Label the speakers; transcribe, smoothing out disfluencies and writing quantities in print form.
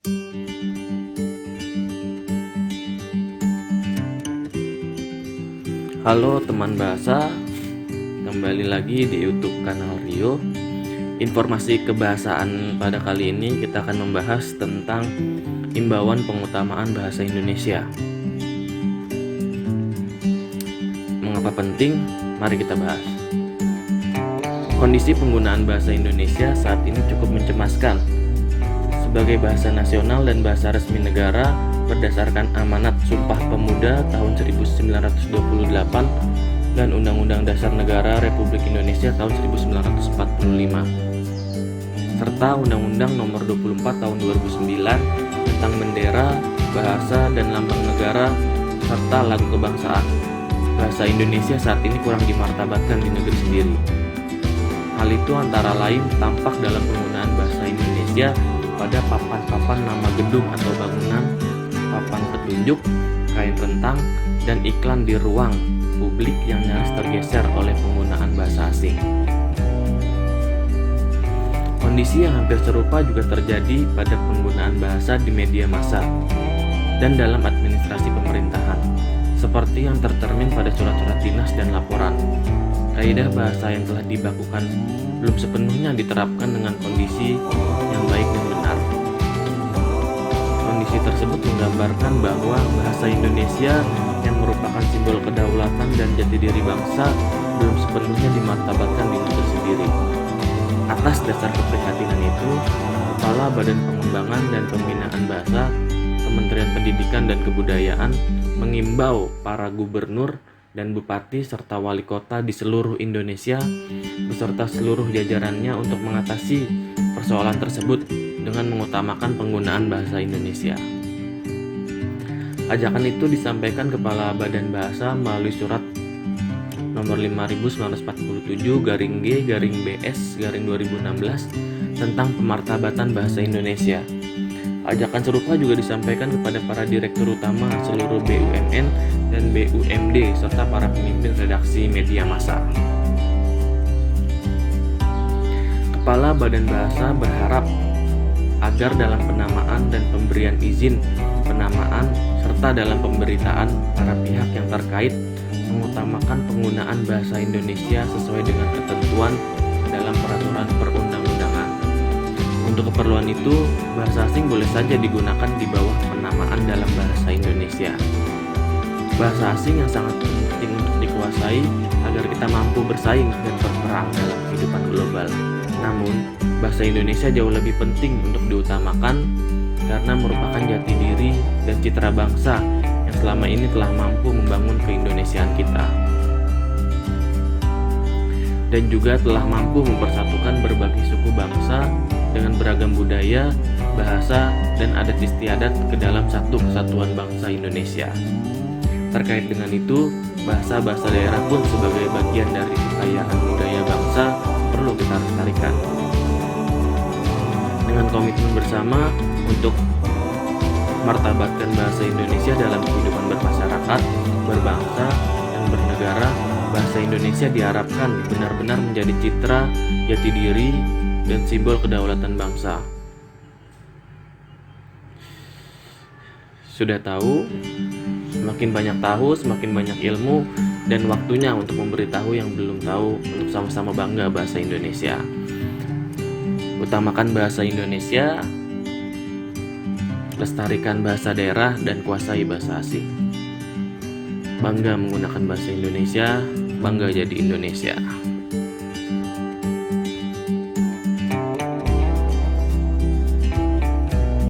Speaker 1: Halo teman bahasa, kembali lagi di YouTube kanal Rio. Informasi kebahasaan pada kali ini kita akan membahas tentang imbauan pengutamaan bahasa Indonesia. Mengapa penting? Mari kita bahas. Kondisi penggunaan bahasa Indonesia saat ini cukup mencemaskan. Sebagai bahasa nasional dan bahasa resmi negara berdasarkan amanat Sumpah Pemuda tahun 1928 dan Undang-Undang Dasar Negara Republik Indonesia tahun 1945 serta Undang-Undang Nomor 24 tahun 2009 tentang bendera, bahasa, dan lambang negara serta lagu kebangsaan. Bahasa Indonesia saat ini kurang dimartabatkan di negeri sendiri. Hal itu antara lain tampak dalam penggunaan bahasa Indonesia pada papan-papan nama gedung atau bangunan, papan petunjuk, kain rentang, dan iklan di ruang publik yang nyaris tergeser oleh penggunaan bahasa asing. Kondisi yang hampir serupa juga terjadi pada penggunaan bahasa di media massa dan dalam administrasi pemerintahan, seperti yang tercermin pada surat-surat dinas dan laporan. Kaidah bahasa yang telah dibakukan belum sepenuhnya diterapkan dengan kondisi yang baik dan benar. Kondisi tersebut menggambarkan bahwa bahasa Indonesia yang merupakan simbol kedaulatan dan jati diri bangsa belum sepenuhnya dimartabatkan di negeri sendiri. Atas dasar keprihatinan itu, Kepala Badan Pengembangan dan Pembinaan Bahasa, Kementerian Pendidikan dan Kebudayaan mengimbau para gubernur dan bupati serta wali kota di seluruh Indonesia beserta seluruh jajarannya untuk mengatasi persoalan tersebut dengan mengutamakan penggunaan bahasa Indonesia. Ajakan itu disampaikan Kepala Badan Bahasa melalui surat nomor 5947-G-BS-2016 tentang pemartabatan bahasa Indonesia. Ajakan serupa juga disampaikan kepada para direktur utama seluruh BUMN dan BUMD serta para pemimpin redaksi media massa. Kepala Badan Bahasa berharap agar dalam penamaan dan pemberian izin penamaan serta dalam pemberitaan para pihak yang terkait mengutamakan penggunaan bahasa Indonesia sesuai dengan ketentuan dalam peraturan perundang-undangan. Untuk keperluan itu, bahasa asing boleh saja digunakan di bawah penamaan dalam bahasa Indonesia. Bahasa asing yang sangat penting untuk dikuasai agar kita mampu bersaing dan berperang dalam kehidupan global. Namun, bahasa Indonesia jauh lebih penting untuk diutamakan karena merupakan jati diri dan citra bangsa yang selama ini telah mampu membangun keindonesiaan kita. Dan juga telah mampu mempersatukan berbagai suku bangsa dengan beragam budaya, bahasa, dan adat istiadat ke dalam satu kesatuan bangsa Indonesia. Terkait dengan itu, bahasa-bahasa daerah pun sebagai bagian dari kekayaan budaya bangsa perlu kita lestarikan. Dengan komitmen bersama untuk martabatkan bahasa Indonesia dalam kehidupan bermasyarakat, berbangsa, dan bernegara, bahasa Indonesia diharapkan benar-benar menjadi citra, jati diri, dan simbol kedaulatan bangsa. Sudah tahu, semakin banyak tahu, semakin banyak ilmu, dan waktunya untuk memberitahu yang belum tahu untuk sama-sama bangga bahasa Indonesia. Utamakan bahasa Indonesia, lestarikan bahasa daerah, dan kuasai bahasa asing. Bangga menggunakan bahasa Indonesia, bangga jadi Indonesia.